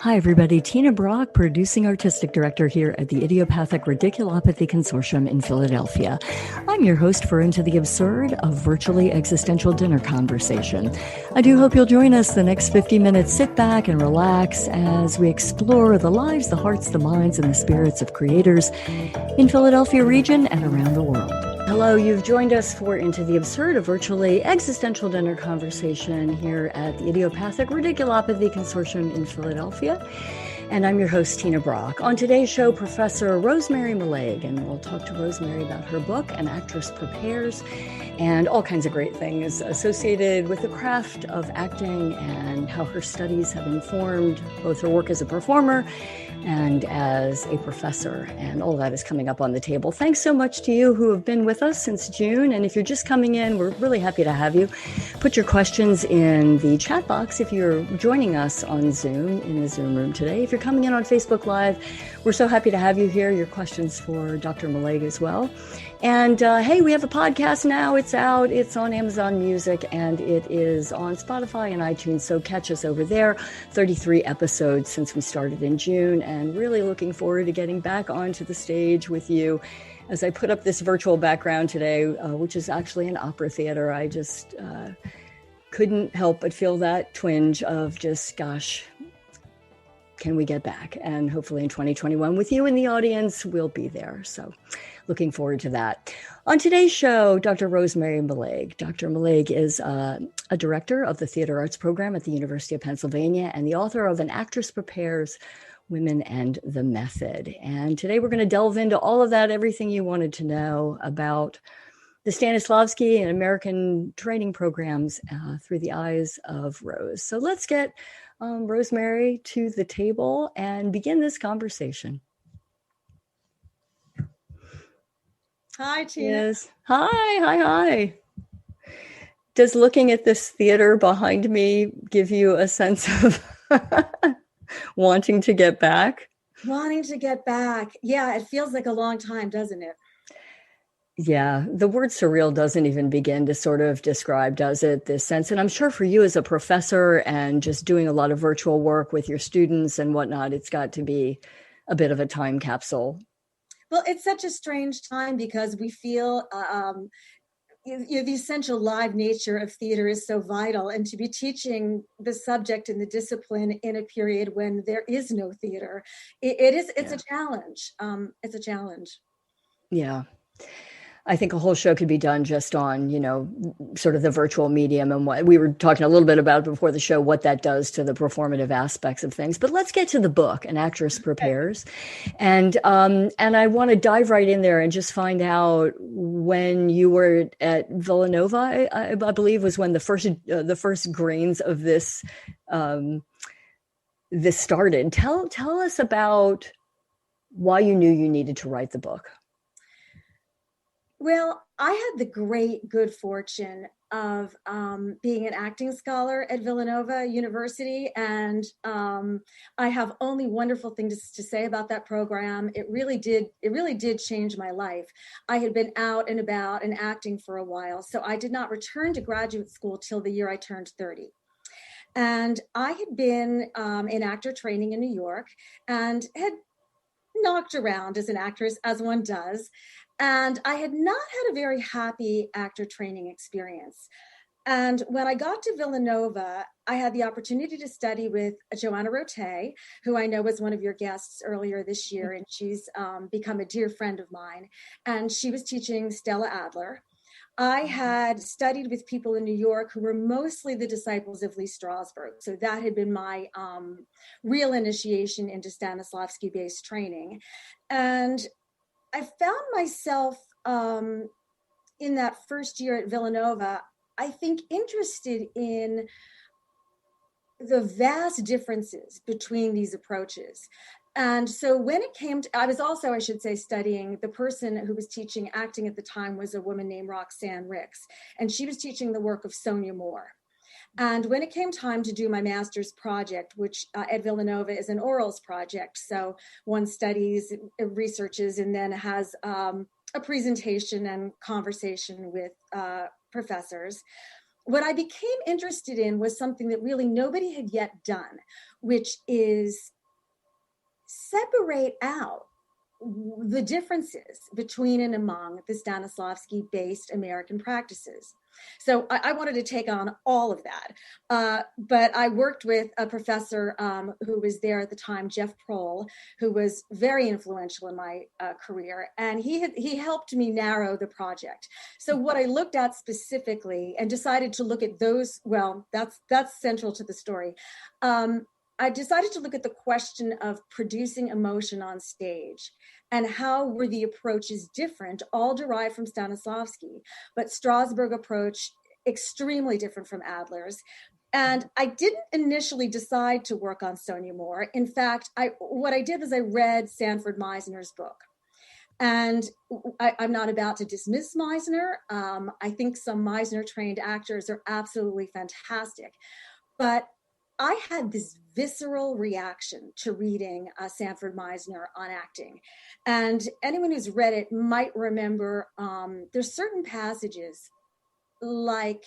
Hi, everybody. Tina Brock, Producing Artistic Director here at the Idiopathic Radiculopathy Consortium in Philadelphia. I'm your host for Into the Absurd, a virtually existential dinner conversation. I do hope you'll join us the next 50 minutes. Sit back and relax as we explore the lives, the hearts, the minds, and the spirits of creators in Philadelphia region and around the world. Hello, you've joined us for Into the Absurd, a virtually existential dinner conversation here at the Idiopathic Radiculopathy Consortium in Philadelphia. And I'm your host, Tina Brock. On today's show, Professor Rosemary Malague, and we'll talk to Rosemary about her book, An Actress Prepares, and all kinds of great things associated with the craft of acting and how her studies have informed both her work as a performer and as a professor, and all that is coming up on the table. Thanks so much to you who have been with us since June, and if you're just coming in, we're really happy to have you. Put your questions in the chat box if you're joining us on Zoom, in the Zoom room today. If you're coming in on Facebook Live, we're so happy to have you here. Your questions for Dr. Malague as well. And hey, we have a podcast now. It's out. It's on Amazon Music, and it is on Spotify and iTunes. So catch us over there. 33 episodes since we started in June, and really looking forward to getting back onto the stage with you as I put up this virtual background today, which is actually an opera theater. I just couldn't help but feel that twinge of just, gosh, can we get back? And hopefully in 2021 with you in the audience, we'll be there. So looking forward to that. On today's show, Dr. Rosemary Malague. Dr. Malague is a director of the Theater Arts Program at the University of Pennsylvania and the author of An Actress Prepares, Women and the Method. And today we're going to delve into all of that, everything you wanted to know about the Stanislavski and American training programs through the eyes of Rose. So let's get Rosemary to the table and begin this conversation. Hi, Tina. Yes. Hi. Does looking at this theater behind me give you a sense of wanting to get back? Wanting to get back. Yeah, it feels like a long time, doesn't it? Yeah, the word surreal doesn't even begin to sort of describe, does it, this sense? And I'm sure for you as a professor and just doing a lot of virtual work with your students and whatnot, it's got to be a bit of a time capsule. Well, it's such a strange time because we feel the essential live nature of theater is so vital, and to be teaching the subject and the discipline in a period when there is no theater, it's a challenge. It's a challenge. Yeah. I think a whole show could be done just on, sort of the virtual medium, and what we were talking a little bit about before the show, what that does to the performative aspects of things. But let's get to the book, An Actress Prepares. And I want to dive right in there and just find out when you were at Villanova, I believe was when the first grains of this this started. Tell us about why you knew you needed to write the book. Well, I had the good fortune of being an acting scholar at Villanova University, and I have only wonderful things to say about that program. It really did change my life. I had been out and about and acting for a while, so I did not return to graduate school till the year I turned 30. And I had been in actor training in New York and had knocked around as an actress, as one does. And I had not had a very happy actor training experience. And when I got to Villanova, I had the opportunity to study with Joanna Rote, who I know was one of your guests earlier this year, and she's become a dear friend of mine. And she was teaching Stella Adler. I had studied with people in New York who were mostly the disciples of Lee Strasberg. So that had been my real initiation into Stanislavski-based training. And I found myself in that first year at Villanova, I think, interested in the vast differences between these approaches. And so when it came to, I was also, I should say, studying, the person who was teaching acting at the time was a woman named Roxanne Ricks, and she was teaching the work of Sonia Moore. And when it came time to do my master's project, which at Villanova is an orals project, so one studies, researches, and then has a presentation and conversation with professors. what I became interested in was something that really nobody had yet done, which is separate out the differences between and among the Stanislavski-based American practices. So I wanted to take on all of that. But I worked with a professor who was there at the time, Jeff Prohl, who was very influential in my career. And he helped me narrow the project. So what I looked at specifically and decided to look at those, well, that's central to the story. I decided to look at the question of producing emotion on stage and how were the approaches different, all derived from Stanislavski, but Strasberg approach extremely different from Adler's. And I didn't initially decide to work on Sonia Moore. In fact, what I did was I read Sanford Meisner's book. And I'm not about to dismiss Meisner. I think some Meisner-trained actors are absolutely fantastic. But I had this visceral reaction to reading Sanford Meisner on acting. And anyone who's read it might remember there's certain passages, like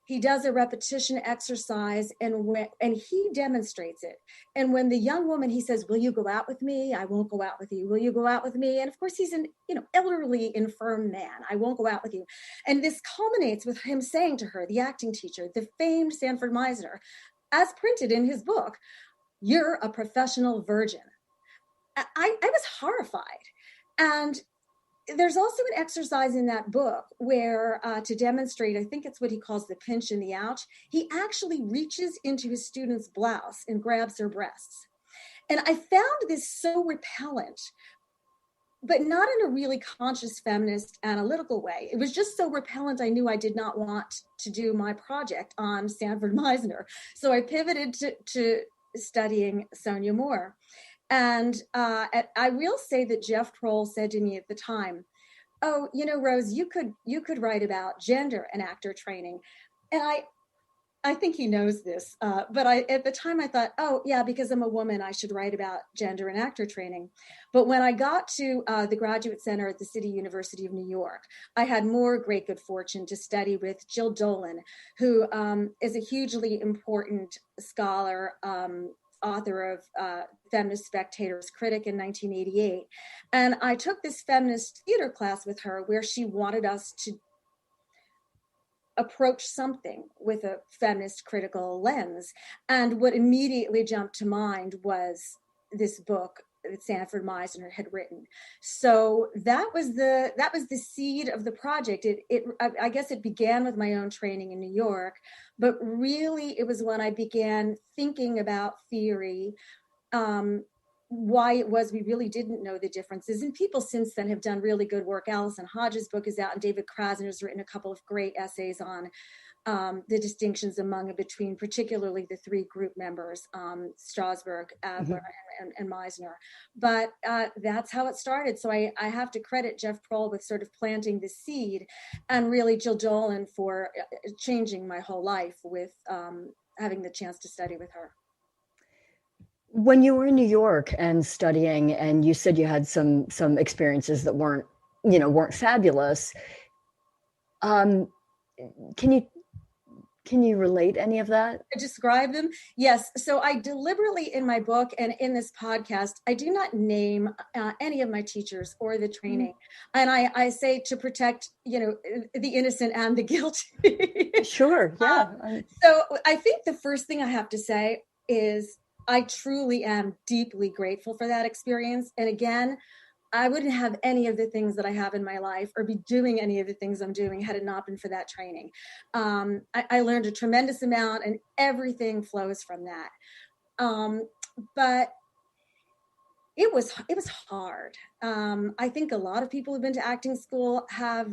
he does a repetition exercise and he demonstrates it. And when the young woman, he says, will you go out with me? I won't go out with you. Will you go out with me? And of course, he's an elderly, infirm man. I won't go out with you. And this culminates with him saying to her, the acting teacher, the famed Sanford Meisner, as printed in his book, you're a professional virgin. I was horrified. And there's also an exercise in that book where to demonstrate, I think it's what he calls the pinch and the ouch, he actually reaches into his student's blouse and grabs her breasts. And I found this so repellent, but not in a really conscious feminist analytical way. It was just so repellent, I knew I did not want to do my project on Sanford Meisner. So I pivoted to studying Sonia Moore. And I will say that Jeff Prohl said to me at the time, oh, Rose, you could write about gender and actor training. And I think he knows this, but at the time I thought, oh yeah, because I'm a woman, I should write about gender and actor training. But when I got to the Graduate Center at the City University of New York, I had more great good fortune to study with Jill Dolan, who is a hugely important scholar, author of Feminist Spectator's Critic in 1988. And I took this feminist theater class with her where she wanted us to approach something with a feminist critical lens. And what immediately jumped to mind was this book that Sanford Meisner had written. So that was the seed of the project. I guess it began with my own training in New York, but really it was when I began thinking about theory, why it was we really didn't know the differences. And people since then have done really good work. Alison Hodges' book is out, and David Krasner's written a couple of great essays on the distinctions among and between particularly the three group members, Strasberg, Adler, and Meisner. But that's how it started. So I have to credit Jeff Prohl with sort of planting the seed, and really Jill Dolan for changing my whole life with having the chance to study with her. When you were in New York and studying, and you said you had some experiences that weren't fabulous, can you relate any of that? Describe them? Yes. So I deliberately in my book and in this podcast, I do not name any of my teachers or the training. And I say to protect, the innocent and the guilty. Sure. Yeah. So I think the first thing I have to say is I truly am deeply grateful for that experience. And again, I wouldn't have any of the things that I have in my life or be doing any of the things I'm doing had it not been for that training. I learned a tremendous amount and everything flows from that. But it was hard. I think a lot of people who've been to acting school have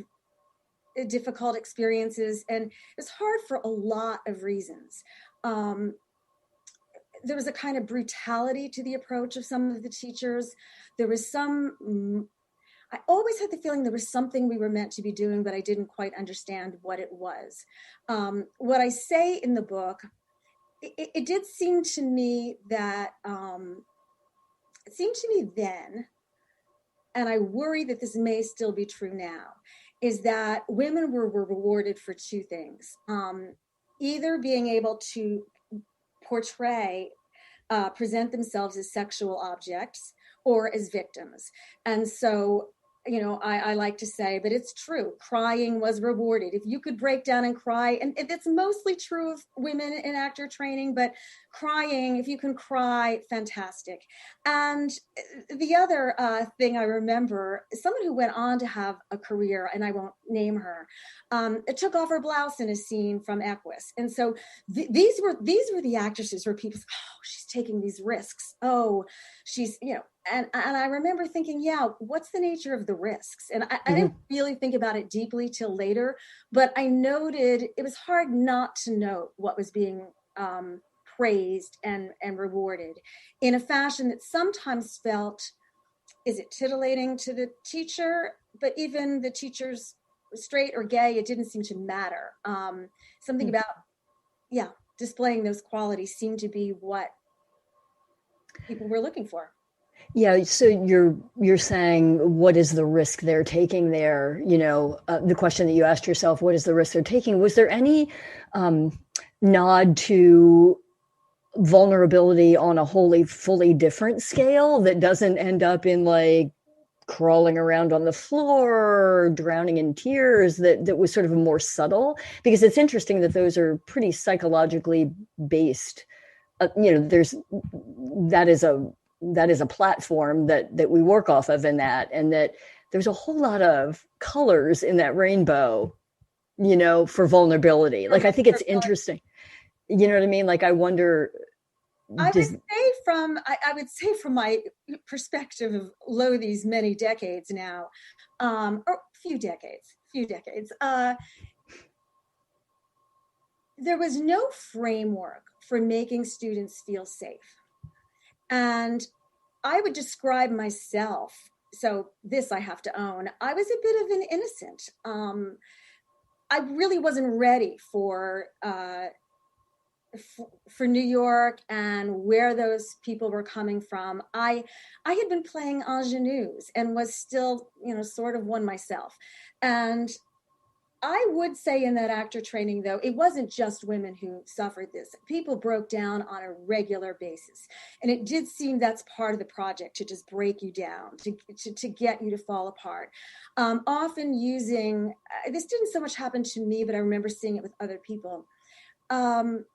difficult experiences, and it's hard for a lot of reasons. There was a kind of brutality to the approach of some of the teachers. There was I always had the feeling there was something we were meant to be doing, but I didn't quite understand what it was. What I say in the book, it did seem to me that, it seemed to me then, and I worry that this may still be true now, is that women were rewarded for two things. Either being able to portray, present themselves as sexual objects or as victims. And so, I like to say, but it's true, crying was rewarded. If you could break down and cry, and it's mostly true of women in actor training, but crying, if you can cry, fantastic. And the other thing I remember, someone who went on to have a career, and I won't name her, took off her blouse in a scene from Equus. And so these were the actresses where people, oh, she's taking these risks. Oh, she's, and I remember thinking, yeah, what's the nature of the risks? And I didn't really think about it deeply till later, but I noted it was hard not to note what was being praised and rewarded in a fashion that sometimes felt, is it titillating to the teacher? But even the teachers, straight or gay, it didn't seem to matter. Something about, displaying those qualities seemed to be what people were looking for. Yeah, so you're saying, what is the risk they're taking there? The question that you asked yourself, what is the risk they're taking? Was there any nod to vulnerability on a wholly, fully different scale that doesn't end up in like crawling around on the floor, drowning in tears, that was sort of a more subtle? Because it's interesting that those are pretty psychologically based. That is a platform that we work off of in that, and that there's a whole lot of colors in that rainbow, for vulnerability. Like, I think it's interesting. You know what I mean? Like, I wonder. I would say from my perspective of these many decades now, or few decades, there was no framework for making students feel safe. And I would describe myself, so this I have to own, I was a bit of an innocent. I really wasn't ready for New York and where those people were coming from. I had been playing ingenues and was still, sort of one myself. And I would say in that actor training, though, it wasn't just women who suffered this. People broke down on a regular basis. And it did seem that's part of the project, to just break you down, to get you to fall apart. Often using, this didn't so much happen to me, but I remember seeing it with other people. Getting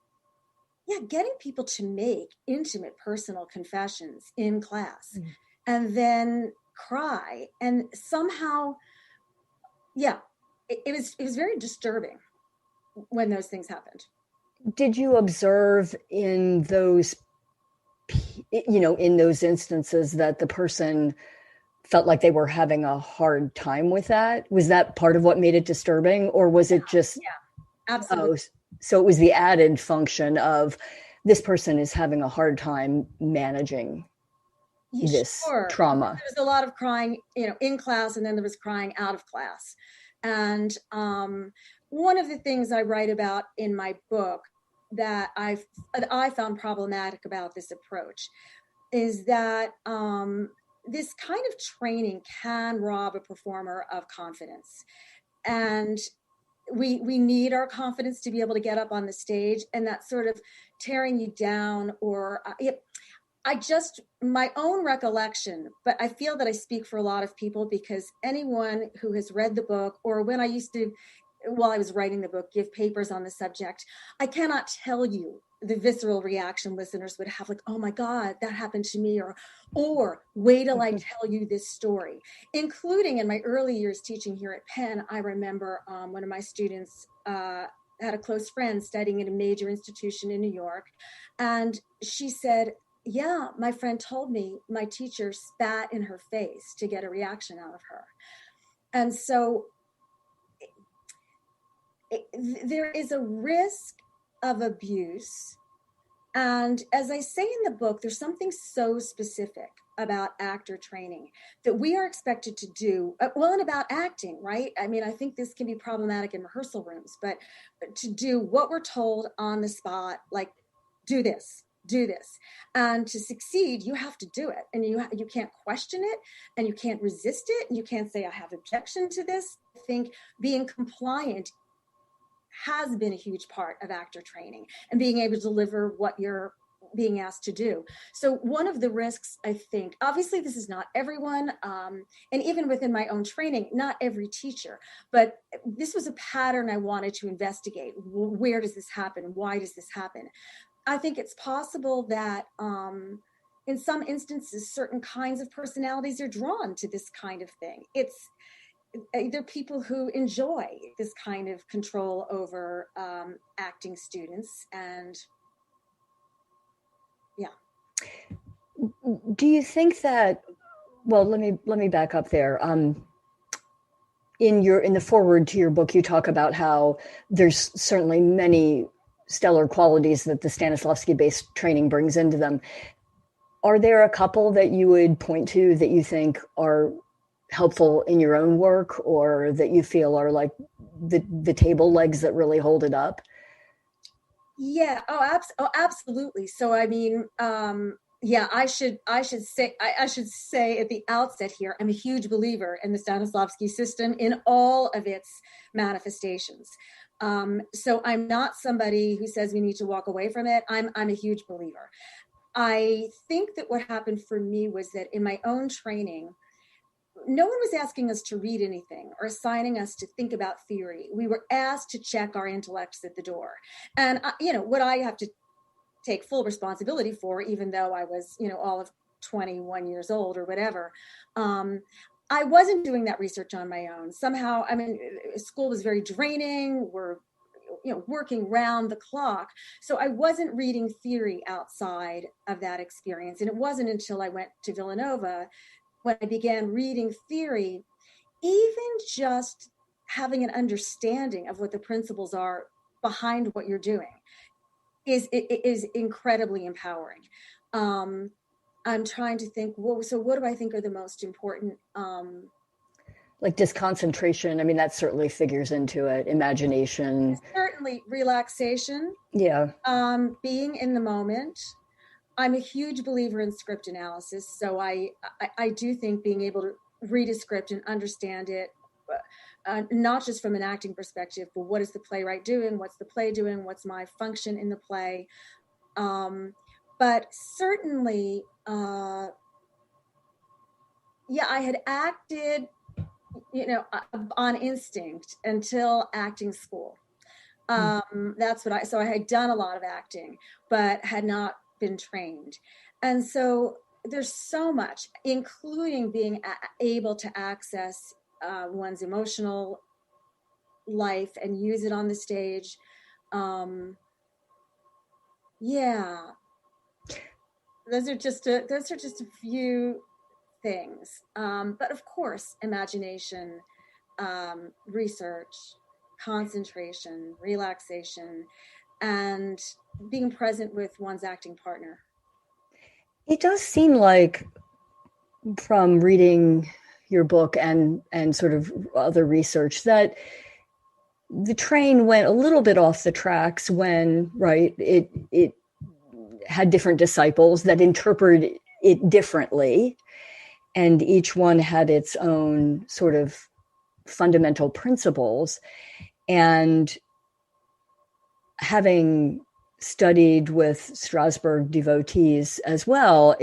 people to make intimate personal confessions in class and then cry. And somehow, it was very disturbing when those things happened. Did you observe in those instances that the person felt like they were having a hard time with that? Was that part of what made it disturbing, or was it just? Yeah, absolutely. So it was the added function of, this person is having a hard time managing this trauma. There was a lot of crying, in class, and then there was crying out of class. And one of the things I write about in my book that I found problematic about this approach is that this kind of training can rob a performer of confidence. And we need our confidence to be able to get up on the stage, and that sort of tearing you down, or my own recollection, but I feel that I speak for a lot of people, because anyone who has read the book, or when I used to, while I was writing the book, give papers on the subject, I cannot tell you the visceral reaction listeners would have, like, oh my God, that happened to me, or wait till I tell you this story. Including in my early years teaching here at Penn, I remember one of my students had a close friend studying at a major institution in New York, and she said, yeah, my friend told me my teacher spat in her face to get a reaction out of her. And so there is a risk of abuse. And as I say in the book, there's something so specific about actor training that we are expected to do, and about acting, right? I mean, I think this can be problematic in rehearsal rooms, but to do what we're told on the spot, like, do this, do this. And to succeed, you have to do it. And you can't question it, and you can't resist it. And you can't say, I have objection to this. I think being compliant has been a huge part of actor training and being able to deliver what you're being asked to do. So one of the risks, I think, obviously this is not everyone, and even within my own training, not every teacher, but this was a pattern I wanted to investigate. Where does this happen? Why does this happen? I think it's possible that in some instances, certain kinds of personalities are drawn to this kind of thing. There are people who enjoy this kind of control over acting students, and yeah. Do you think that, well, let me back up there. In the foreword to your book, you talk about how there's certainly many stellar qualities that the Stanislavski-based training brings into them. Are there a couple that you would point to that you think are helpful in your own work, or that you feel are like the table legs that really hold it up? Yeah. Oh, absolutely. So, I mean, yeah, I should say at the outset here, I'm a huge believer in the Stanislavski system in all of its manifestations. So I'm not somebody who says we need to walk away from it. I'm a huge believer. I think that what happened for me was that in my own training, no one was asking us to read anything or assigning us to think about theory. We were asked to check our intellects at the door. And, what I have to take full responsibility for, even though I was, all of 21 years old or whatever, I wasn't doing that research on my own. Somehow, I mean, school was very draining. We're, working round the clock. So I wasn't reading theory outside of that experience. And it wasn't until I went to Villanova when I began reading theory, even just having an understanding of what the principles are behind what you're doing is incredibly empowering. I'm trying to think, so what do I think are the most important? Like disconcentration. I mean, that certainly figures into it. Imagination. Certainly relaxation. Yeah. Being in the moment. I'm a huge believer in script analysis. So I do think being able to read a script and understand it, not just from an acting perspective, but what is the playwright doing? What's the play doing? What's my function in the play? But certainly, I had acted, on instinct until acting school. That's what so I had done a lot of acting, but had not been trained. And so there's so much, including being able to access one's emotional life and use it on the stage. Those are just a few things. But of course, imagination, research, concentration, relaxation, and being present with one's acting partner. It does seem like, from reading your book and sort of other research, that the train went a little bit off the tracks when, right, it had different disciples that interpreted it differently, and each one had its own sort of fundamental principles. And having studied with Strasberg devotees as well,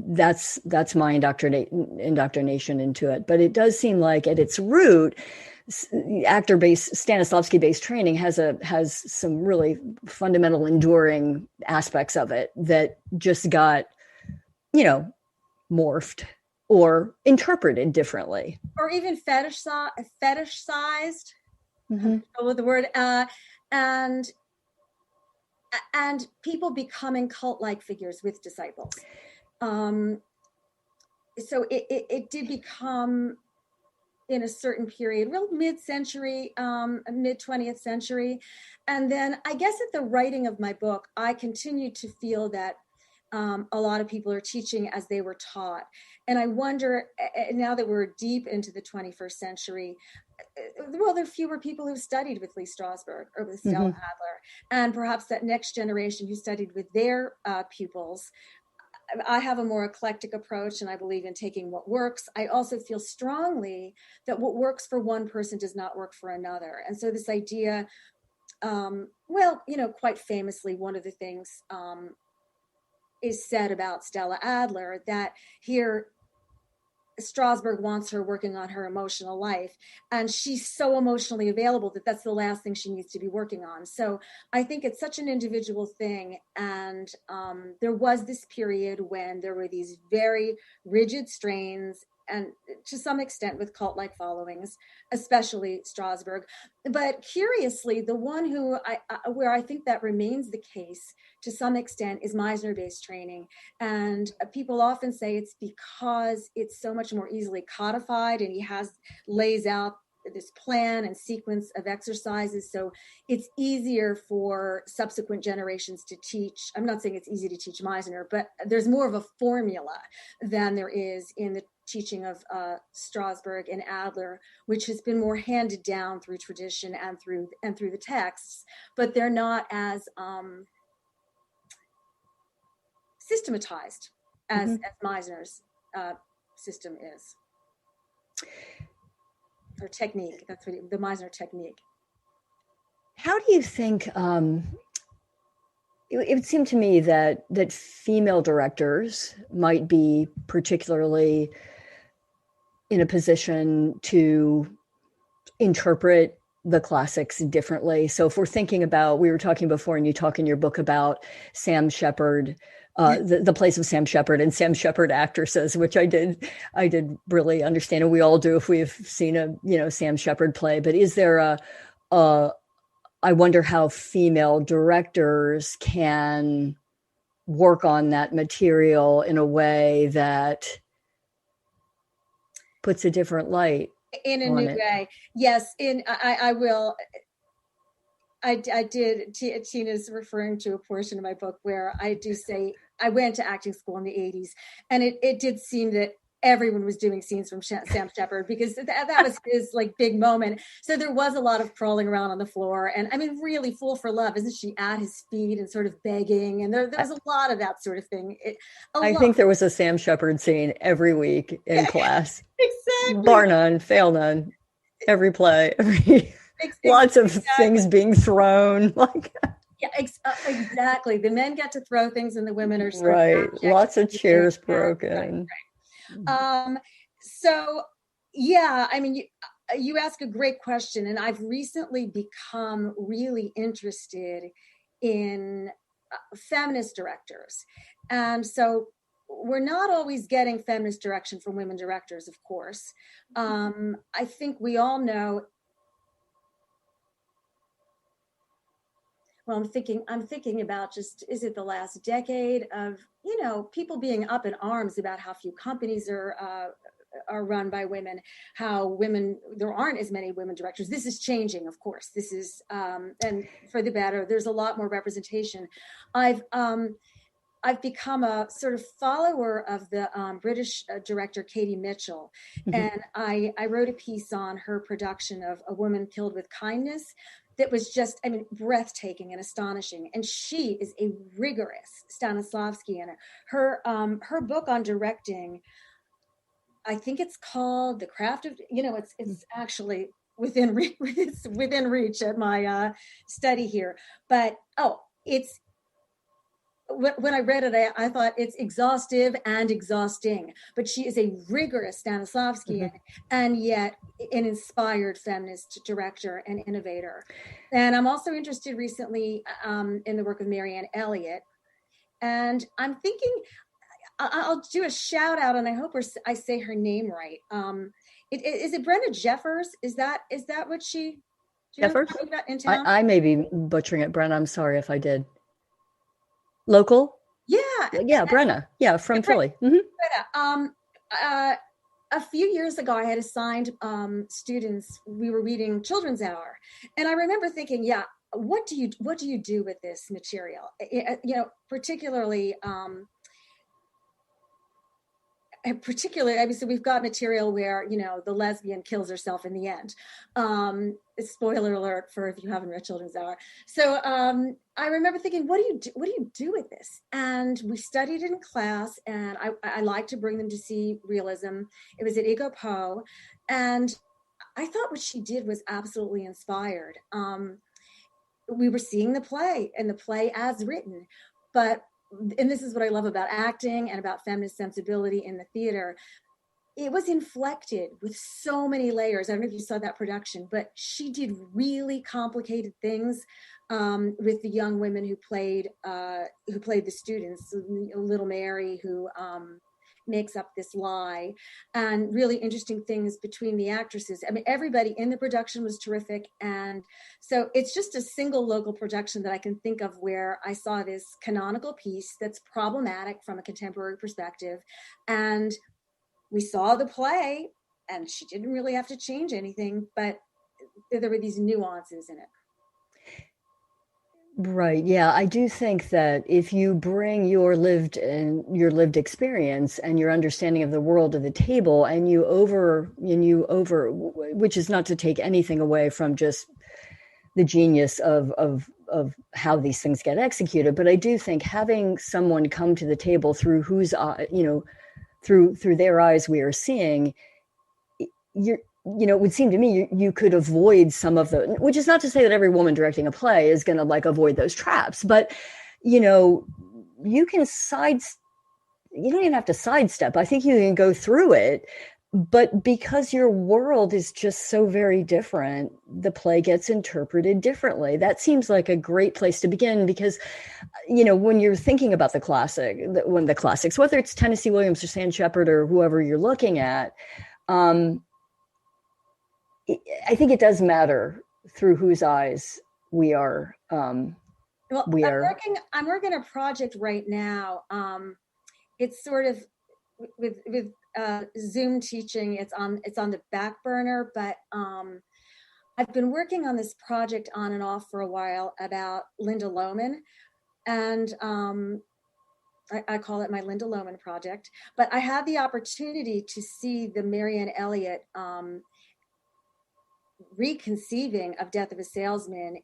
that's my indoctrination into it. But it does seem like at its root, actor-based, Stanislavski-based training has some really fundamental, enduring aspects of it that just got, morphed or interpreted differently, or even fetishized. With the word, and people becoming cult-like figures with disciples. So it did become, in a certain period, real mid-century, mid-20th century. And then I guess at the writing of my book, I continued to feel that a lot of people are teaching as they were taught. And I wonder, now that we're deep into the 21st century, well, there are fewer people who studied with Lee Strasberg or with Stella Adler, and perhaps that next generation who studied with their pupils. I have a more eclectic approach, and I believe in taking what works. I also feel strongly that what works for one person does not work for another. And so this idea, well, quite famously, one of the things is said about Stella Adler, that here Strasberg wants her working on her emotional life, and she's so emotionally available that that's the last thing she needs to be working on. So I think it's such an individual thing. And there was this period when there were these very rigid strains, and to some extent with cult-like followings, especially Strasberg. But curiously, the one where I think that remains the case to some extent is Meisner-based training. And people often say it's because it's so much more easily codified, and he lays out this plan and sequence of exercises. So it's easier for subsequent generations to teach. I'm not saying it's easy to teach Meisner, but there's more of a formula than there is in the teaching of Strasberg and Adler, which has been more handed down through tradition and through the texts, but they're not as systematized as Meisner's system is, or technique. That's what the Meisner technique. How do you think? It would seem to me that female directors might be particularly in a position to interpret the classics differently. So if we're thinking about, we were talking before, and you talk in your book about Sam Shepard, the plays of Sam Shepard and Sam Shepard actresses, which I did really understand, and we all do if we've seen a Sam Shepard play. But is there I wonder how female directors can work on that material in a way that puts a different light in a new way. Yes, I will. I did. Tina's referring to a portion of my book where I do say I went to acting school in the 80s, and it did seem that everyone was doing scenes from Sam Shepard, because that was his big moment. So there was a lot of crawling around on the floor, and I mean, really, Fool for Love, isn't she at his feet and sort of begging? And there was a lot of that sort of thing. I think there was a Sam Shepard scene every week in class. Exactly. Bar none, fail none. Every play, lots of things being thrown. Yeah, exactly. The men get to throw things, and the women are right. Lots of chairs broken. Right. So, yeah, I mean, you ask a great question, and I've recently become really interested in feminist directors. And so we're not always getting feminist direction from women directors, of course. I think we all know. Well, I'm thinking about just, is it the last decade of, people being up in arms about how few companies are run by women, how there aren't as many women directors. This is changing, of course. This is, and for the better, there's a lot more representation. I've become a sort of follower of the British director, Katie Mitchell. And I wrote a piece on her production of A Woman Killed with Kindness that was just, breathtaking and astonishing. And she is a rigorous Stanislavskian. Her book on directing, I think it's called The Craft of, it's actually within reach at my study here. But, when I read it, I thought it's exhaustive and exhausting, but she is a rigorous Stanislavskian and yet an inspired feminist director and innovator. And I'm also interested recently in the work of Marianne Elliott. And I'm thinking, I'll do a shout out, and I hope I say her name right. Is it Brenda Jeffers? Is that what she? Jeffers? About in town? I may be butchering it, Brenda. I'm sorry if I did. Local? Yeah, Brenna. Yeah, from Philly. Brenna. A few years ago, I had assigned students. We were reading Children's Hour, and I remember thinking, what do you do with this material? Particularly, particularly, obviously, we've got material where, the lesbian kills herself in the end. Spoiler alert for if you haven't read children's hour. So I remember thinking, what do you do with this? And we studied it in class, and I like to bring them to see realism. It was at Ego Poe, and I thought what she did was absolutely inspired. We were seeing the play and the play as written, and this is what I love about acting and about feminist sensibility in the theater. It was inflected with so many layers. I don't know if you saw that production, but she did really complicated things with the young women who played the students. Little Mary, who makes up this lie, and really interesting things between the actresses. I mean, everybody in the production was terrific. And so it's just a single local production that I can think of where I saw this canonical piece that's problematic from a contemporary perspective. And we saw the play, and she didn't really have to change anything, but there were these nuances in it. Right. Yeah, I do think that if you bring your lived experience and your understanding of the world to the table, and you over, which is not to take anything away from just the genius of how these things get executed, but I do think having someone come to the table through whose through their eyes we are seeing, it would seem to me you could avoid some of the, which is not to say that every woman directing a play is going to avoid those traps, but you can you don't even have to sidestep. I think you can go through it, but because your world is just so very different, the play gets interpreted differently. That seems like a great place to begin, because when you're thinking about the classics, whether it's Tennessee Williams or Sam Shepard or whoever you're looking at, I think it does matter through whose eyes we are. I'm working a project right now. It's sort of with Zoom teaching. It's on the back burner, but I've been working on this project on and off for a while about Linda Lohman, and I call it my Linda Lohman project. But I had the opportunity to see the Marianne Elliott reconceiving of Death of a Salesman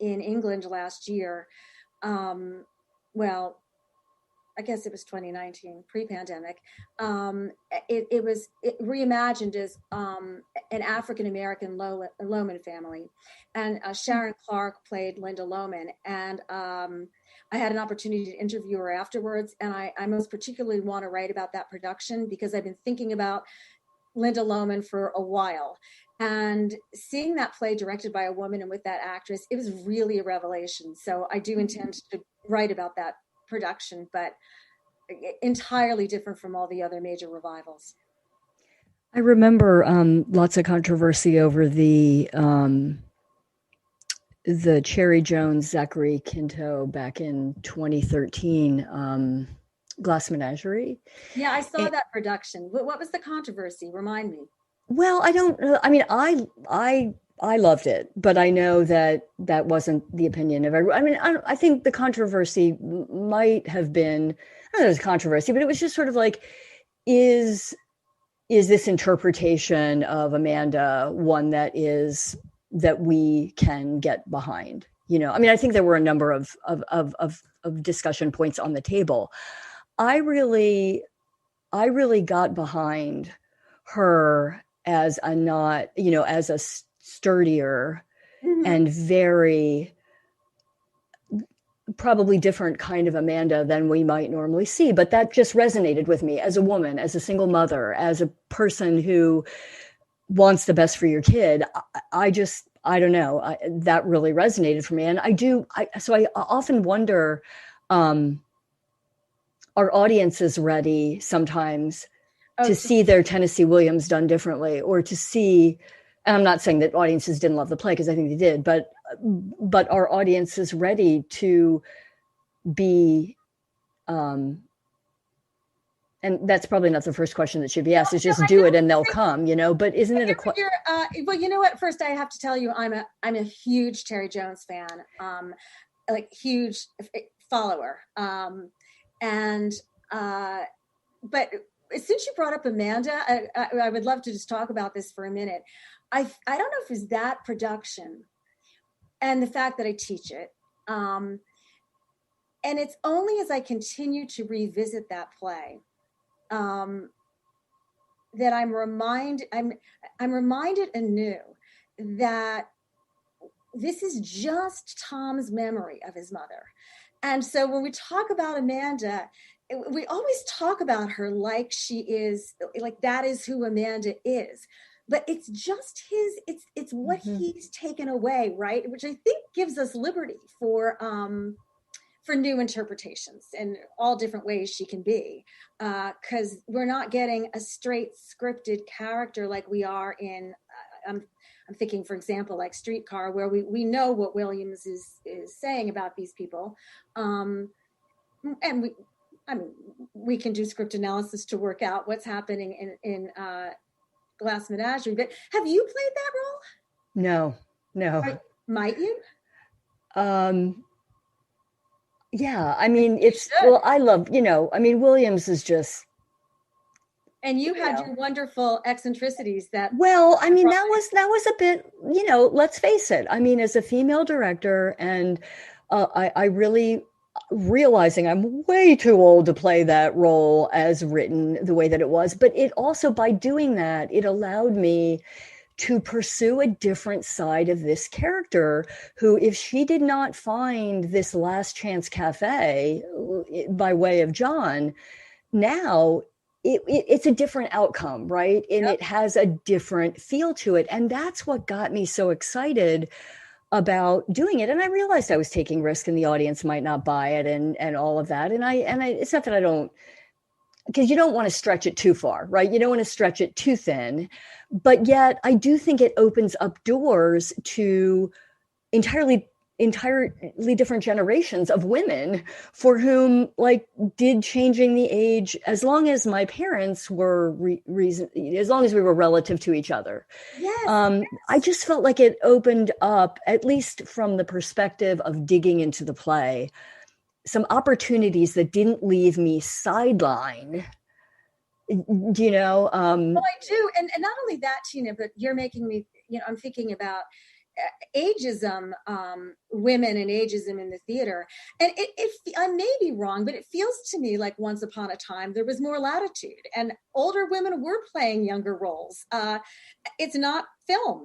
in England last year. Well, I guess it was 2019, pre-pandemic. It was reimagined as an African-American Lohman family. And Sharon Clark played Linda Lohman. And I had an opportunity to interview her afterwards. And I most particularly want to write about that production because I've been thinking about Linda Lohman for a while. And seeing that play directed by a woman and with that actress, it was really a revelation. So I do intend to write about that production, but entirely different from all the other major revivals. I remember lots of controversy over the Cherry Jones Zachary Quinto back in 2013 Glass Menagerie. Yeah, I saw that production. What was the controversy? Remind me. Well, I don't know. I mean, I loved it, but I know that wasn't the opinion of everyone. I mean, I think the controversy might have been, I don't know if it was controversy, but it was just sort of like, is this interpretation of Amanda one that we can get behind? I mean, I think there were a number of discussion points on the table. I really got behind her as a sturdier and very probably different kind of Amanda than we might normally see. But that just resonated with me as a woman, as a single mother, as a person who wants the best for your kid. I don't know. That really resonated for me. And so I often wonder, are audiences ready sometimes to see their Tennessee Williams done differently, or to see, and I'm not saying that audiences didn't love the play, because I think they did, but are audiences ready to be, and that's probably not the first question that should be asked, is just do it and they'll come, but isn't it well, you know what, first I have to tell you, I'm a huge Terry Jones fan, huge follower. But since you brought up Amanda, I would love to just talk about this for a minute. I don't know if it's that production and the fact that I teach it. And it's only as I continue to revisit that play that I'm reminded anew that this is just Tom's memory of his mother. And so when we talk about Amanda, we always talk about her like she is, like that is who Amanda is. But it's just it's what he's taken away, right? Which I think gives us liberty for new interpretations in all different ways she can be. Because we're not getting a straight scripted character like we are in, I'm thinking, for example, like Streetcar, where we know what Williams is saying about these people. And we can do script analysis to work out what's happening in Glass Menagerie. But have you played that role? No. Might you? Yeah, I mean, I love, Williams is just. And you had your wonderful eccentricities that. Well, I mean, that was a bit, let's face it. I mean, as a female director, and I really realizing I'm way too old to play that role as written the way that it was. But it also, by doing that, it allowed me to pursue a different side of this character who, if she did not find this last chance cafe by way of John, now it's a different outcome, right? And it has a different feel to it. And that's what got me so excited about doing it. And I realized I was taking risk and the audience might not buy it and all of that. And I it's not that I don't, because you don't want to stretch it too far, right? You don't want to stretch it too thin, but yet I do think it opens up doors to entirely different generations of women for whom, like, did changing the age, as long as my parents were as long as we were relative to each other. Yes. I just felt like it opened up, at least from the perspective of digging into the play, some opportunities that didn't leave me sidelined. Well, I do. And not only that, Tina, but you're making me, I'm thinking about ageism, women and ageism in the theater. And I may be wrong, but it feels to me like once upon a time there was more latitude and older women were playing younger roles. It's not film,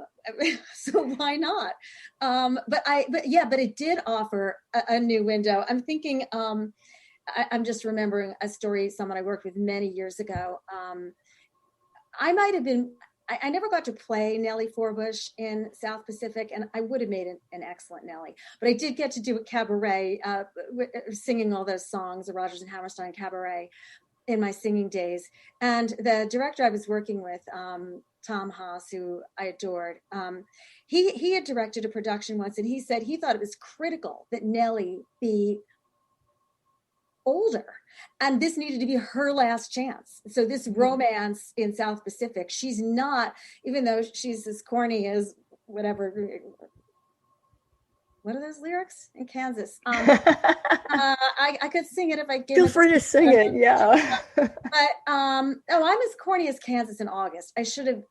so why not? But it did offer a new window. I'm thinking, I'm just remembering a story, someone I worked with many years ago. I might have been, I never got to play Nellie Forbush in South Pacific, and I would have made an excellent Nellie. But I did get to do a cabaret, singing all those songs, the Rodgers and Hammerstein cabaret, in my singing days. And the director I was working with, Tom Haas, who I adored, he had directed a production once, and he said he thought it was critical that Nellie be older, and this needed to be her last chance. So this romance in South Pacific, she's not, even though she's as corny as whatever, what are those lyrics in Kansas? I could sing it if I gave. Feel free to sing it, yeah. But I'm as corny as Kansas in August. That should have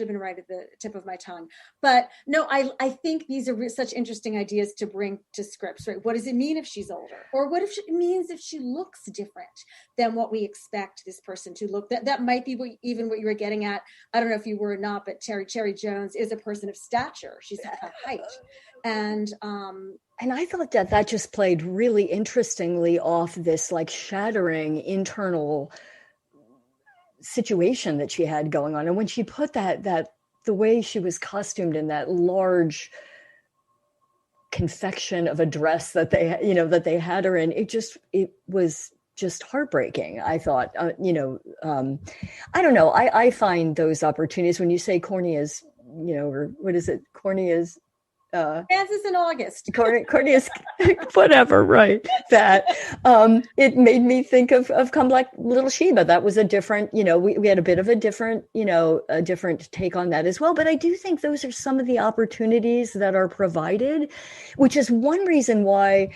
been right at the tip of my tongue. But no, I think these are such interesting ideas to bring to scripts, right? What does it mean if she's older, or what if it means if she looks different than what we expect this person to look? That might be what you were getting at. I don't know if you were or not, but Cherry Jones is a person of stature. She's a height. And I thought that just played really interestingly off this like shattering internal situation that she had going on. And when she put that the way she was costumed in that large confection of a dress that they had her in, it was just heartbreaking. I thought, I don't know. I find those opportunities, when you say corny as, or what is it? Corny as, Kansas in August. Corny is whatever, right? That it made me think of Come Black Little Sheba. That was a different, we had a bit of a different take on that as well. But I do think those are some of the opportunities that are provided, which is one reason why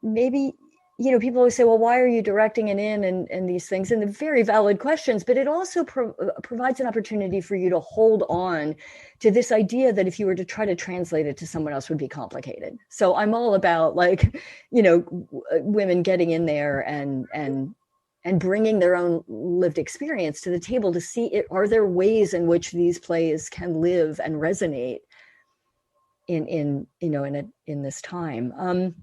maybe people always say, well, why are you directing and these things? And they're very valid questions, but it also provides an opportunity for you to hold on to this idea that if you were to try to translate it to someone else would be complicated. So I'm all about women getting in there and bringing their own lived experience to the table to see are there ways in which these plays can live and resonate in this time.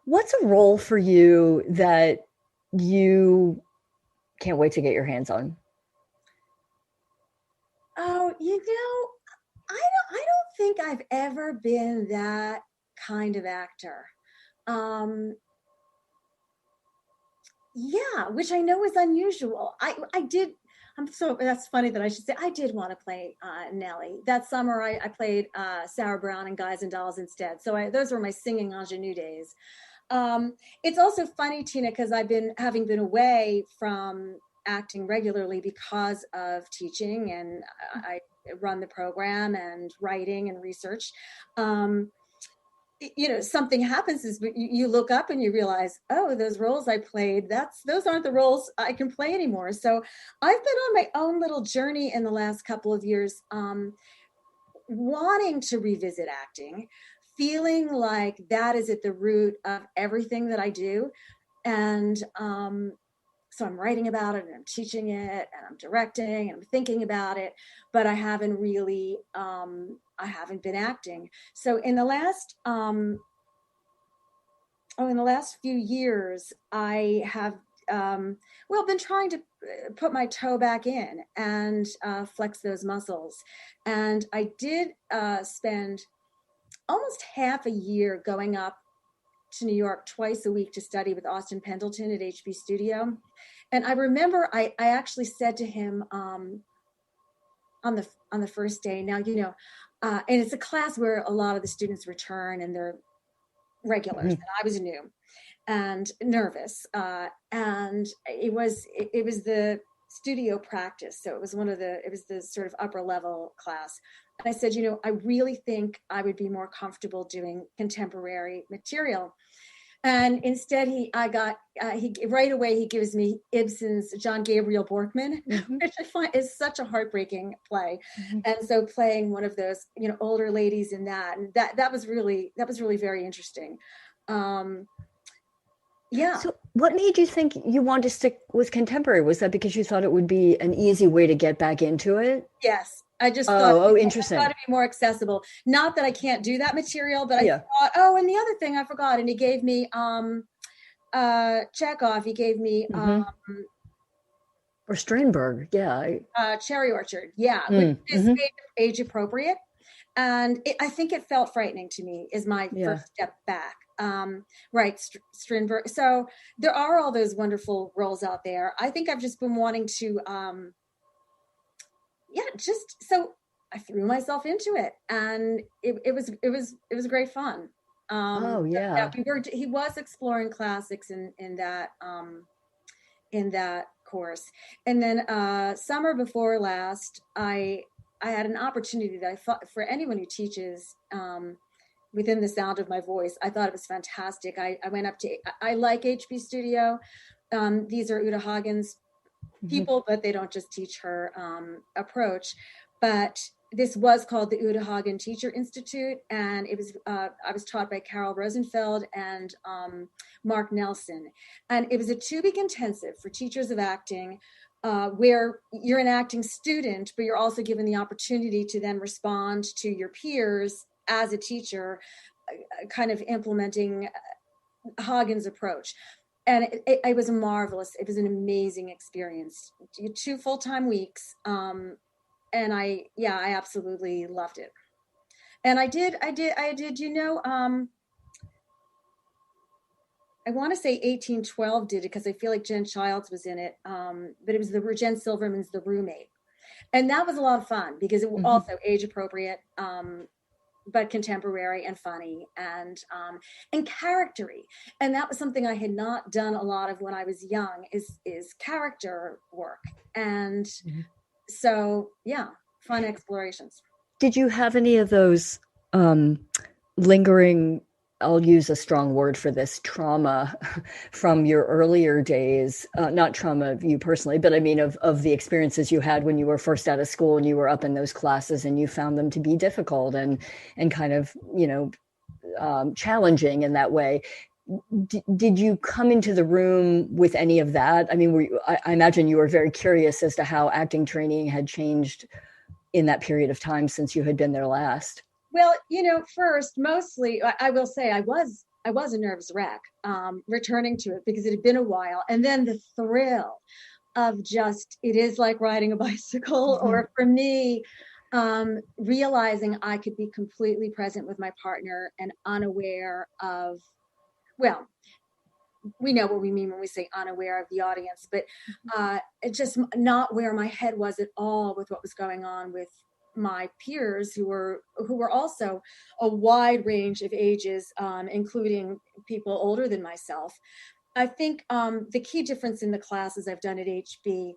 What's a role for you that you can't wait to get your hands on? Oh, I don't think I've ever been that kind of actor. Which I know is unusual. That's funny that I should say I did want to play Nellie. That summer I played Sarah Brown in Guys and Dolls instead. So those were my singing ingenue days. It's also funny, Tina, because having been away from acting regularly because of teaching, and I run the program and writing and research. Something happens is you look up and you realize, oh, those roles I played, those aren't the roles I can play anymore. So I've been on my own little journey in the last couple of years, wanting to revisit acting, feeling like that is at the root of everything that I do. And so I'm writing about it and I'm teaching it and I'm directing and I'm thinking about it, but I haven't really, I haven't been acting. So in the last few years, I have, been trying to put my toe back in and flex those muscles. And I did spend almost half a year going up to New York twice a week to study with Austin Pendleton at HB Studio. And I remember I actually said to him on the first day, now, and it's a class where a lot of the students return and they're regulars, and I was new and nervous. And it was the studio practice. So it was the sort of upper level class. And I said, I really think I would be more comfortable doing contemporary material. And instead he right away, he gives me Ibsen's John Gabriel Borkman, which I find is such a heartbreaking play. And so playing one of those, older ladies in that, and that was really very interesting. So what made you think you wanted to stick with contemporary? Was that because you thought it would be an easy way to get back into it? Yes. I just thought, interesting. I thought it'd be more accessible. Not that I can't do that material, but I thought, and the other thing I forgot, and he gave me Chekhov. He gave me or Strindberg, Cherry Orchard, which is age appropriate, and I think it felt frightening to me. Is my first step back. Right, Strindberg. So there are all those wonderful roles out there. I think I've just been wanting to. So I threw myself into it, and it was great fun. He was exploring classics in that course, and then summer before last, I had an opportunity that I thought for anyone who teaches within the sound of my voice, I thought it was fantastic. I went up to I like HB Studio. These are Udahagen's people, but they don't just teach her approach. But this was called the Udahagen Teacher Institute, and it was I was taught by Carol Rosenfeld and Mark Nelson, and it was a 2-week intensive for teachers of acting, where you're an acting student, but you're also given the opportunity to then respond to your peers as a teacher, kind of implementing Hagen's approach. And it was marvelous. It was an amazing experience. 2 full-time weeks. And I absolutely loved it. And I did, I want to say 1812 did it because I feel like Jen Childs was in it. But it was Jen Silverman's The Roommate. And that was a lot of fun because it was also age appropriate, but contemporary and funny and charactery. And that was something I had not done a lot of when I was young is character work. And so, fun explorations. Did you have any of those lingering I'll use a strong word for this, trauma from your earlier days, not trauma of you personally, but I mean of the experiences you had when you were first out of school and you were up in those classes and you found them to be difficult and kind of, challenging in that way. Did you come into the room with any of that? I mean, I imagine you were very curious as to how acting training had changed in that period of time since you had been there last. Well, first, mostly, I will say I was a nervous wreck returning to it because it had been a while. And then the thrill of just, it is like riding a bicycle, mm-hmm. or for me, realizing I could be completely present with my partner and unaware of, well, we know what we mean when we say unaware of the audience, but it just not where my head was at all with what was going on with my peers who were also a wide range of ages, including people older than myself. I think the key difference in the classes I've done at HB,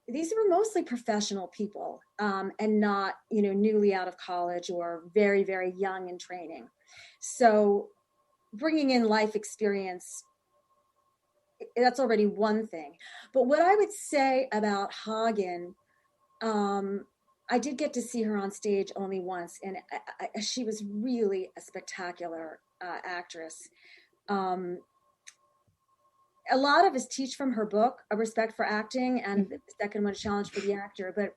these were mostly professional people, and not, newly out of college or very, very young in training. So bringing in life experience, that's already one thing. But what I would say about Hagen, I did get to see her on stage only once, and she was really a spectacular actress. A lot of us teach from her book, A Respect for Acting, and the second one, Challenge for the Actor. But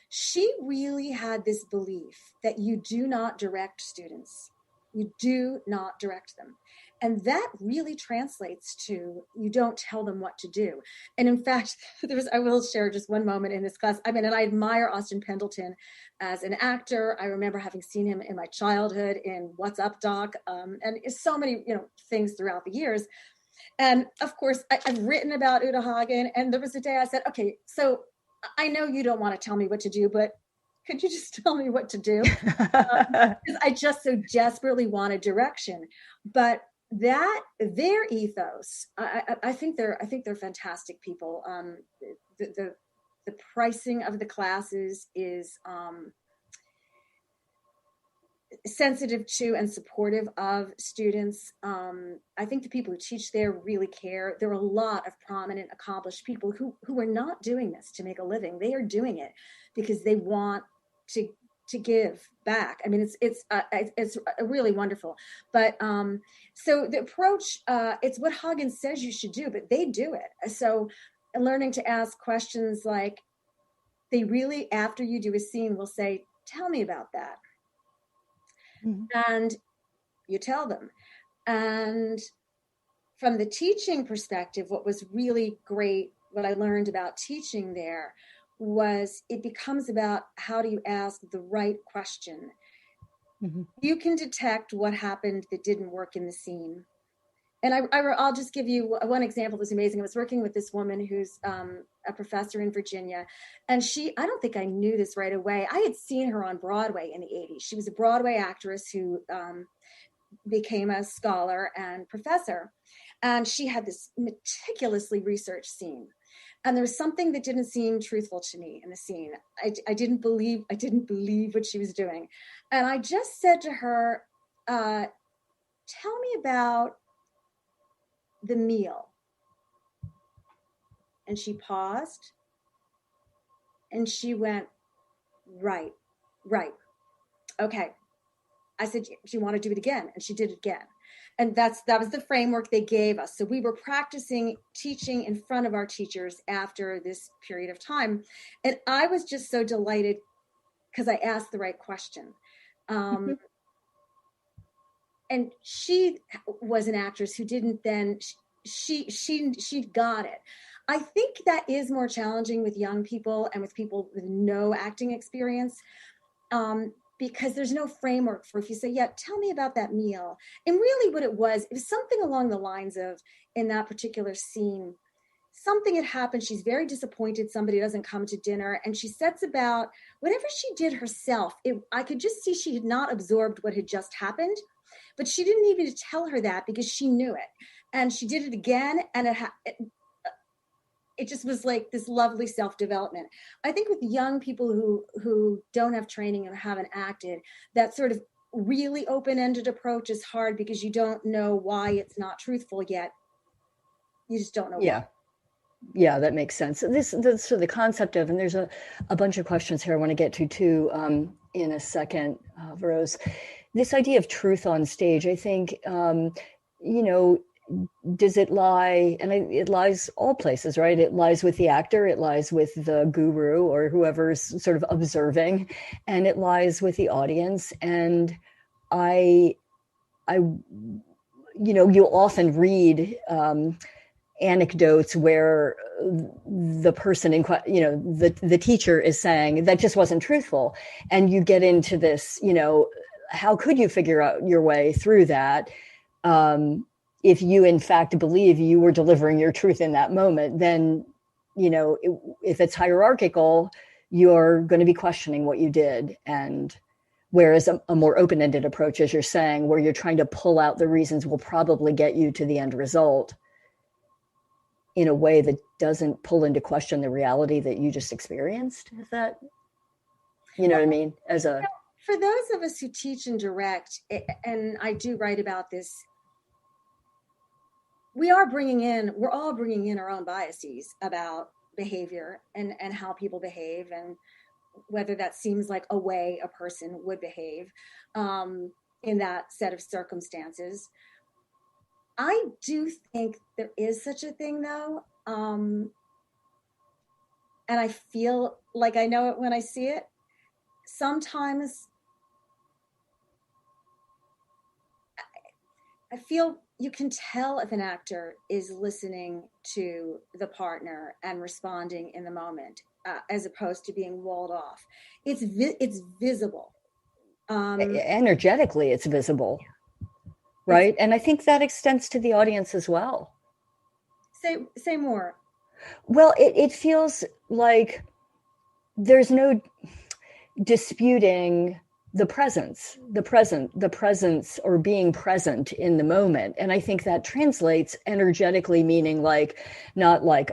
she really had this belief that you do not direct students. You do not direct them. And that really translates to you don't tell them what to do. And in fact, I will share just one moment in this class. I mean, and I admire Austin Pendleton as an actor. I remember having seen him in my childhood in What's Up, Doc? And so many, things throughout the years. And of course, I've written about Udahagen. And there was a day I said, okay, so I know you don't want to tell me what to do, but could you just tell me what to do? Because I just so desperately wanted direction. But their ethos, I think they're fantastic people. The pricing of the classes is sensitive to and supportive of students. I think the people who teach there really care. There are a lot of prominent, accomplished people who are not doing this to make a living. They are doing it because they want to give back. I mean, it's really wonderful. But so the approach, it's what Hagen says you should do, but they do it. So learning to ask questions like, they really, after you do a scene, will say, tell me about that. Mm-hmm. And you tell them. And from the teaching perspective, what was really great, what I learned about teaching there, was it becomes about how do you ask the right question. Mm-hmm. You can detect what happened that didn't work in the scene. And I'll just give you one example that was amazing. I was working with this woman who's a professor in Virginia. And I don't think I knew this right away. I had seen her on Broadway in the 80s. She was a Broadway actress who became a scholar and professor. And she had this meticulously researched scene. And there was something that didn't seem truthful to me in the scene. I didn't believe what she was doing. And I just said to her, tell me about the meal. And she paused and she went, right. Okay. I said, do you want to do it again? And she did it again. And that was the framework they gave us. So we were practicing teaching in front of our teachers after this period of time. And I was just so delighted because I asked the right question. And she was an actress who didn't then, she got it. I think that is more challenging with young people and with people with no acting experience. Because there's no framework for, if you say, yeah, tell me about that meal. And really what it was something along the lines of, in that particular scene, something had happened. She's very disappointed somebody doesn't come to dinner. And she sets about whatever she did herself. I could just see she had not absorbed what had just happened, but she didn't need me to tell her that because she knew it. And she did it again. And it just was like this lovely self-development. I think with young people who don't have training and haven't acted, that sort of really open-ended approach is hard because you don't know why it's not truthful yet. You just don't know why. Yeah, that makes sense. So the concept of, and there's a bunch of questions here I want to get to too in a second, Rose. This idea of truth on stage, I think, does it lie, and it lies all places, right? It lies with the actor, it lies with the guru or whoever's sort of observing, and it lies with the audience. And you'll often read anecdotes where the person the teacher is saying that just wasn't truthful, and you get into this, how could you figure out your way through that if you in fact believe you were delivering your truth in that moment? Then if it's hierarchical, you're going to be questioning what you did. And whereas a more open-ended approach, as you're saying, where you're trying to pull out the reasons will probably get you to the end result in a way that doesn't pull into question the reality that you just experienced. Is that, what I mean? For those of us who teach and direct, and I do write about this, we're all bringing in our own biases about behavior and how people behave, and whether that seems like a way a person would behave in that set of circumstances. I do think there is such a thing, though, and I feel like I know it when I see it. Sometimes I feel you can tell if an actor is listening to the partner and responding in the moment, as opposed to being walled off. It's visible. Energetically, it's visible. Right. And I think that extends to the audience as well. Say more. Well, it feels like there's no disputing the presence or being present in the moment. And I think that translates energetically, meaning not like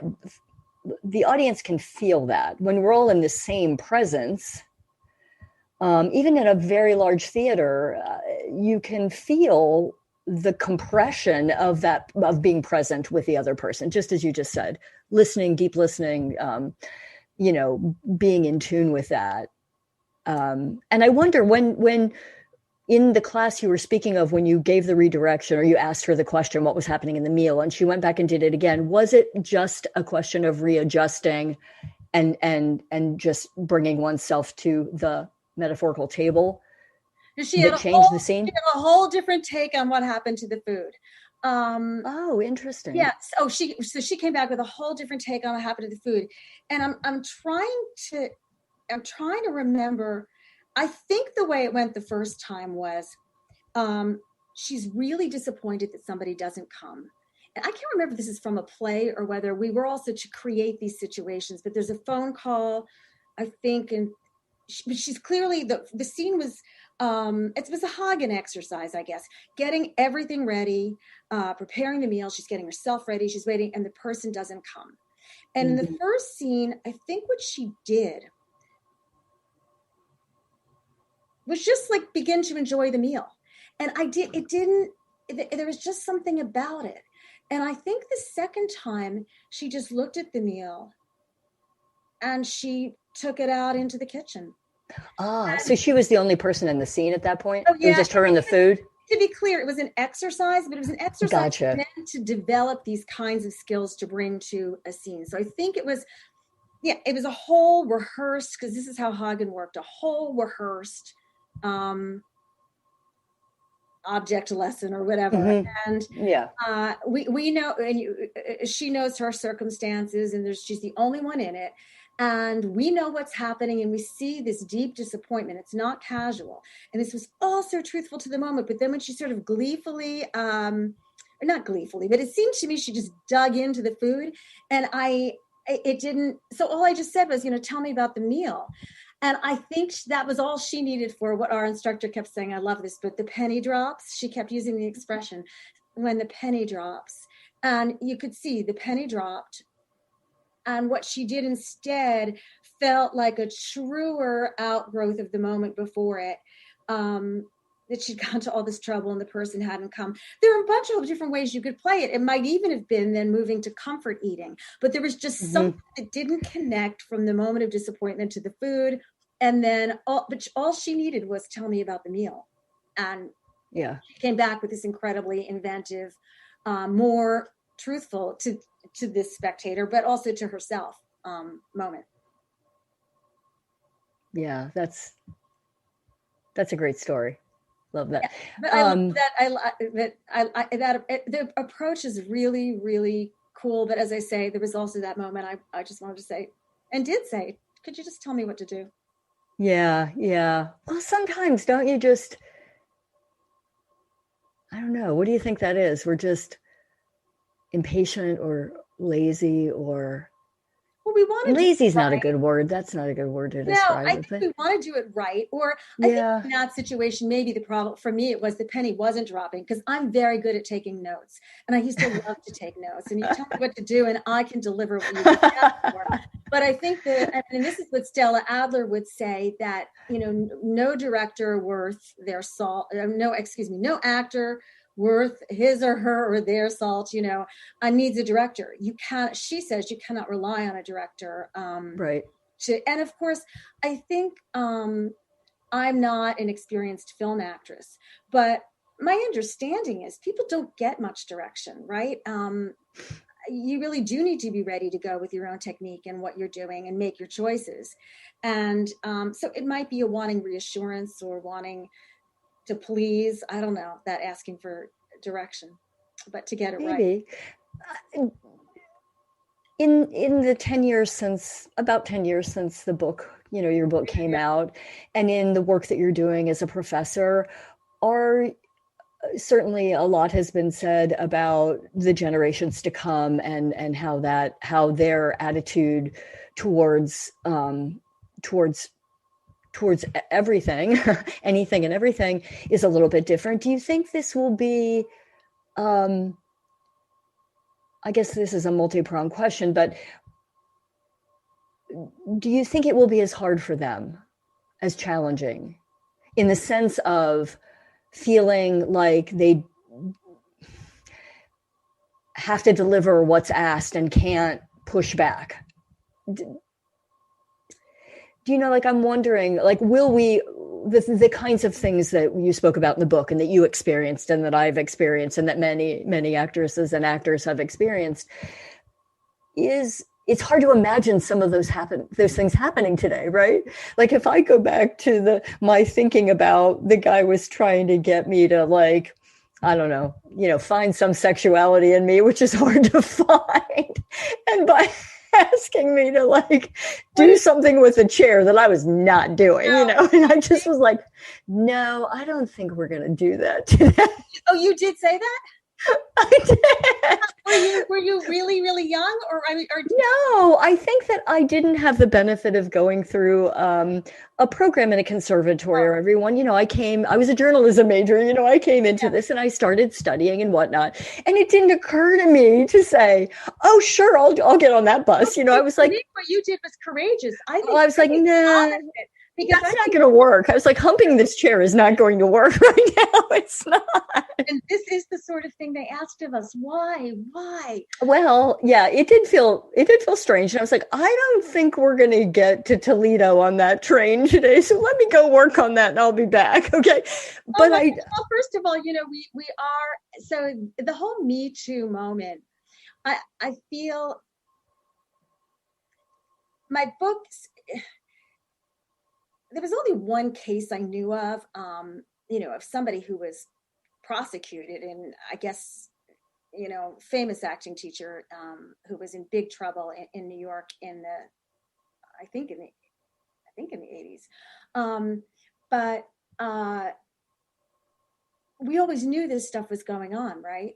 the audience can feel that when we're all in the same presence. Even in a very large theater, you can feel the compression of being present with the other person, just as you just said, deep listening, being in tune with that. And I wonder when in the class you were speaking of, when you gave the redirection or you asked her the question, what was happening in the meal, and she went back and did it again, was it just a question of readjusting and just bringing oneself to the metaphorical table that changed the scene? She had a whole different take on what happened to the food. Oh, interesting. Yeah. So she came back with a whole different take on what happened to the food. And I'm trying to remember. I think the way it went the first time was she's really disappointed that somebody doesn't come. And I can't remember if this is from a play or whether we were also to create these situations, but there's a phone call, I think, and she's clearly, the scene was, it was a Hagen exercise, I guess, getting everything ready, preparing the meal. She's getting herself ready. She's waiting, and the person doesn't come. And in the first scene, I think what she did was just begin to enjoy the meal. And there was just something about it. And I think the second time she just looked at the meal and she took it out into the kitchen. So she was the only person in the scene at that point? Oh, yeah. It was just her and the food? To be clear, it was an exercise, but it was an exercise meant to develop these kinds of skills to bring to a scene. So I think it was a whole rehearsed, because this is how Hagen worked, a whole rehearsed object lesson or whatever. And we know, and she knows her circumstances, and she's the only one in it. And we know what's happening, and we see this deep disappointment. It's not casual. And this was also truthful to the moment. But then when she sort of gleefully, or not gleefully, but it seemed to me she just dug into the food. And it didn't. So all I just said was, tell me about the meal. And I think that was all she needed for what our instructor kept saying. I love this, but the penny drops. She kept using the expression, when the penny drops. And you could see the penny dropped. And what she did instead felt like a truer outgrowth of the moment before it. that she'd gone to all this trouble and the person hadn't come. There are a bunch of different ways you could play it. It might even have been then moving to comfort eating, but there was just something that didn't connect from the moment of disappointment to the food. And then all she needed was tell me about the meal. And she came back with this incredibly inventive, more truthful to this spectator, but also to herself moment. Yeah, that's a great story. Love that. Yeah, but I love that. The approach is really, really cool. But as I say, there was also that moment I just wanted to say, and did say, could you just tell me what to do? Yeah. Well, sometimes don't you just, I don't know. What do you think that is? We're just impatient or lazy or... Well, we want to lazy is not a good word. That's not a good word to describe. No, I think we want to do it right. Or I think in that situation, maybe the problem for me, it was the penny wasn't dropping because I'm very good at taking notes. And I used to love to take notes. And you tell me what to do and I can deliver what you ask for. But I think that, and this is what Stella Adler would say, that, no director worth their salt, no actor worth his or her or their salt, needs a director. She says you cannot rely on a director. Right. And of course, I think I'm not an experienced film actress, but my understanding is people don't get much direction, right? You really do need to be ready to go with your own technique and what you're doing and make your choices. And so it might be a wanting reassurance or wanting to please, I don't know, that asking for direction, but to get it right. In the 10 years since the book, your book came out, and in the work that you're doing as a professor, certainly a lot has been said about the generations to come and how their attitude towards everything, anything and everything is a little bit different. Do you think this will be, I guess this is a multi-pronged question, but do you think it will be as hard for them, as challenging, in the sense of feeling like they have to deliver what's asked and can't push back? I'm wondering, will we, the kinds of things that you spoke about in the book and that you experienced and that I've experienced and that many, many actresses and actors have experienced, it's hard to imagine some of those things happening today, right? Like if I go back to my thinking about the guy was trying to get me to I don't know, find some sexuality in me, which is hard to find. And by asking me to do something with a chair that I was not doing, and I just was like, no, I don't think we're going to do that today. Oh, you did say that? I did. Were you really, really young or No, I think that I didn't have the benefit of going through a program in a conservatory or everyone, I was a journalism major, I came into this and I started studying and whatnot. And it didn't occur to me to say, oh, sure, I'll get on that bus. I was like, what you did was courageous. I was like, nah. Because that's not going to work. I was like, humping this chair is not going to work right now. It's not. And this is the sort of thing they asked of us. Why? Well, yeah, it did feel strange. And I was like, I don't think we're going to get to Toledo on that train today. So let me go work on that and I'll be back. Okay. But well, first of all, we are, so the whole Me Too moment, I feel my books, there was only one case I knew of, of somebody who was prosecuted, and I guess, famous acting teacher who was in big trouble in New York in the 80s. But we always knew this stuff was going on, right?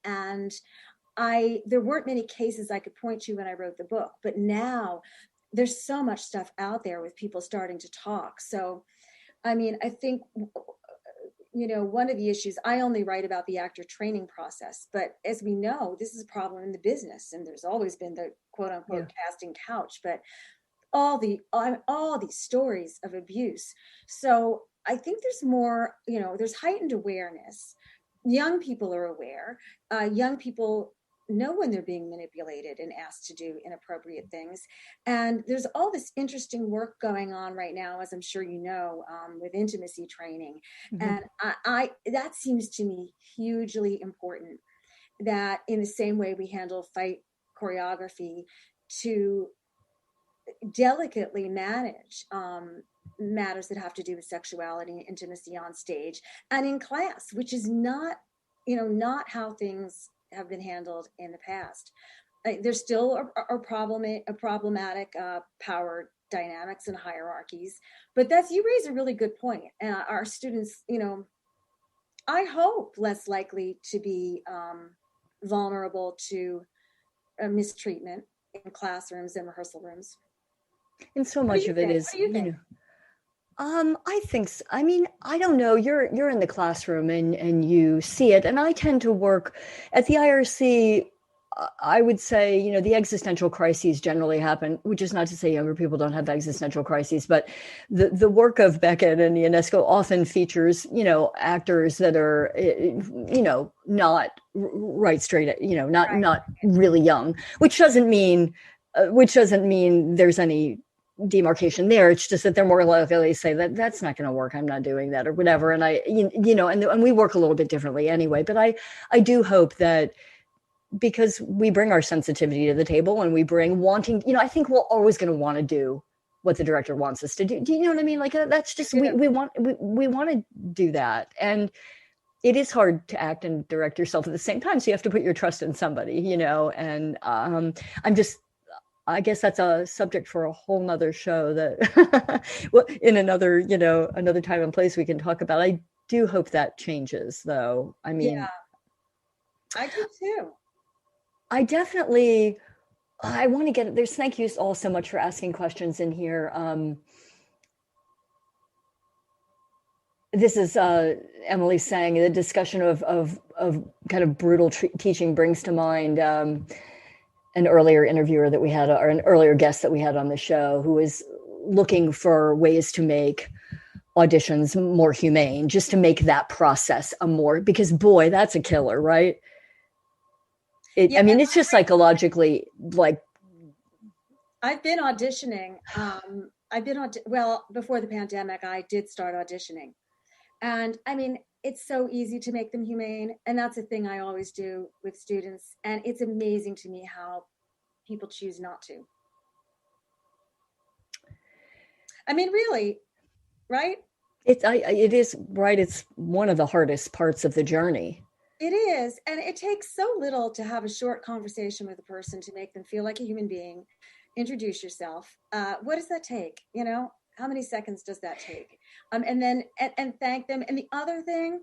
And there weren't many cases I could point to when I wrote the book, but now there's so much stuff out there with people starting to talk. So, I think, one of the issues, I only write about the actor training process, but as we know, this is a problem in the business, and there's always been the quote unquote casting couch, but all these stories of abuse. So I think there's more, there's heightened awareness. Young people are aware. Young people know when they're being manipulated and asked to do inappropriate things. And there's all this interesting work going on right now, as I'm sure you know, with intimacy training. Mm-hmm. And I that seems to me hugely important, that in the same way we handle fight choreography, to delicately manage matters that have to do with sexuality and intimacy on stage and in class, which is not how things have been handled in the past. There's still a problematic power dynamics and hierarchies, but you raise a really good point. Our students, I hope, less likely to be vulnerable to mistreatment in classrooms and rehearsal rooms. And so much of it is, I think, I don't know, you're in the classroom and you see it. And I tend to work at the IRC. I would say, the existential crises generally happen, which is not to say younger people don't have existential crises, but the work of Beckett and Ionesco often features, actors that are, not right straight, not really young, which doesn't mean there's any demarcation there. It's just that they're more likely to say that's not going to work. I'm not doing that or whatever. And and we work a little bit differently anyway, but I do hope that, because we bring our sensitivity to the table and we bring wanting, I think we're always going to want to do what the director wants us to do. Do you know what I mean? Like, that's just, we want to do that. And it is hard to act and direct yourself at the same time. So you have to put your trust in somebody, and I guess that's a subject for a whole nother show that in another, another time and place we can talk about. I do hope that changes, though. I mean, yeah, I do too. I want to get there's, thank you all so much for asking questions in here. This is Emily saying the discussion of kind of brutal teaching brings to mind an earlier interviewer that we had, or an earlier guest that we had on the show, who was looking for ways to make auditions more humane, just to make that process because boy, that's a killer, right? Yeah, it's just psychologically, like. I've been auditioning. Before the pandemic, I did start auditioning. And it's so easy to make them humane. And that's a thing I always do with students. And it's amazing to me how people choose not to. Really, right? It is, right. It's one of the hardest parts of the journey. It is. And it takes so little to have a short conversation with a person to make them feel like a human being. Introduce yourself. What does that take? How many seconds does that take? And then thank them. And the other thing,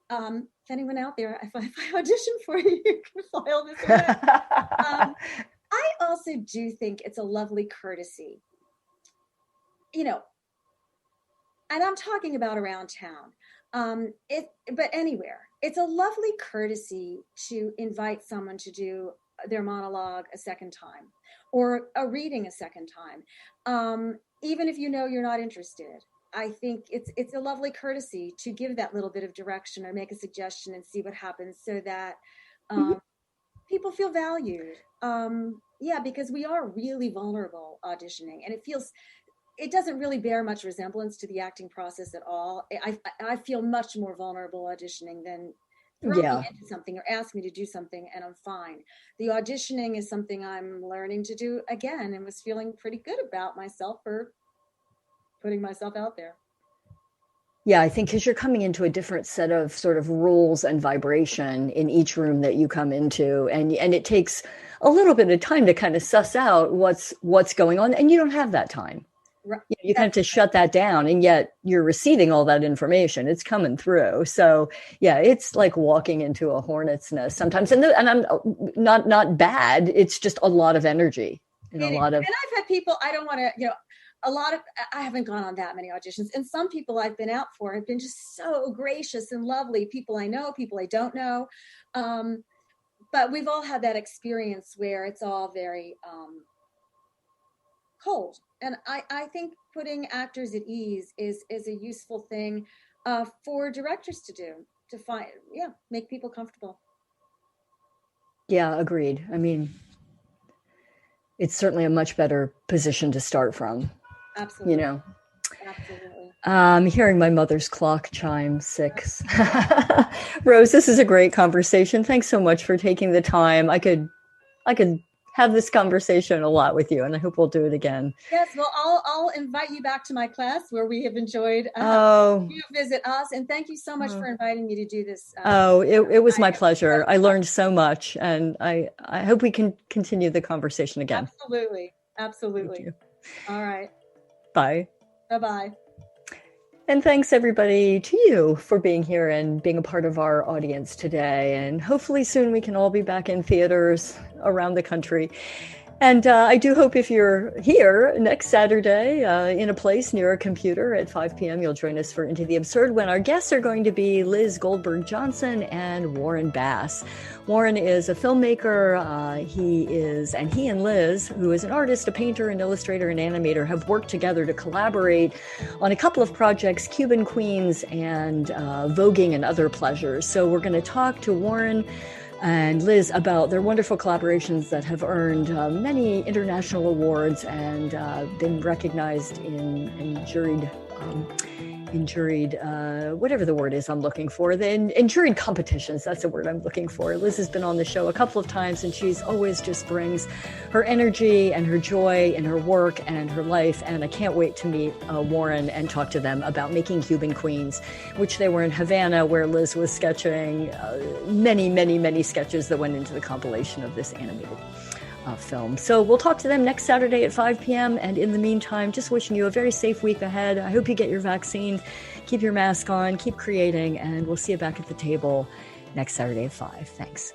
if anyone out there, if I audition for you, you can file this away. I also do think it's a lovely courtesy, and I'm talking about around town, but anywhere. It's a lovely courtesy to invite someone to do their monologue a second time, or a reading a second time, even if you're not interested. I think it's a lovely courtesy to give that little bit of direction or make a suggestion and see what happens, so that people feel valued. Because we are really vulnerable auditioning, and it doesn't really bear much resemblance to the acting process at all. I feel much more vulnerable auditioning than throw me into something or ask me to do something and I'm fine. The auditioning is something I'm learning to do again, and was feeling pretty good about myself for putting myself out there. Yeah, I think because you're coming into a different set of sort of rules and vibration in each room that you come into, and it takes a little bit of time to kind of suss out what's going on, and you don't have that time. Right. You kind of have to shut that down, and yet you're receiving all that information. It's coming through. So yeah, it's like walking into a hornet's nest sometimes, and I'm not bad. It's just a lot of energy and And I've had people, I don't want to, I haven't gone on that many auditions, and some people I've been out for have been just so gracious and lovely. People I know, people I don't know. But we've all had that experience where it's all very cold. And I think putting actors at ease is a useful thing for directors to do, to make people comfortable. Yeah, agreed. I mean, it's certainly a much better position to start from. Absolutely. You know. Absolutely. I'm hearing my mother's clock chime 6. Rose, this is a great conversation. Thanks so much for taking the time. I could have this conversation a lot with you, and I hope we'll do it again. Yes, well, I'll invite you back to my class where we have enjoyed you visit us, and thank you so much for inviting me to do this. It was my pleasure. I learned so much, and I hope we can continue the conversation again. Absolutely. All right. Bye. Bye-bye. And thanks everybody to you for being here and being a part of our audience today. And hopefully soon we can all be back in theaters around the country. And I do hope if you're here next Saturday in a place near a computer at 5 p.m., you'll join us for Into the Absurd, when our guests are going to be Liz Goldberg Johnson and Warren Bass. Warren is a filmmaker. He and Liz, who is an artist, a painter, an illustrator, and animator, have worked together to collaborate on a couple of projects, Cuban Queens and Voguing and Other Pleasures. So we're going to talk to Warren and Liz about their wonderful collaborations that have earned many international awards and been recognized in juried, whatever the word is I'm looking for, in juried competitions. That's the word I'm looking for. Liz has been on the show a couple of times, and she's always just brings her energy and her joy in her work and her life. And I can't wait to meet Warren and talk to them about making Cuban Queens, which they were in Havana, where Liz was sketching many sketches that went into the compilation of this animated film. So we'll talk to them next Saturday at 5 p.m. And in the meantime, just wishing you a very safe week ahead. I hope you get your vaccine, keep your mask on, keep creating, and we'll see you back at the table next Saturday at 5. Thanks.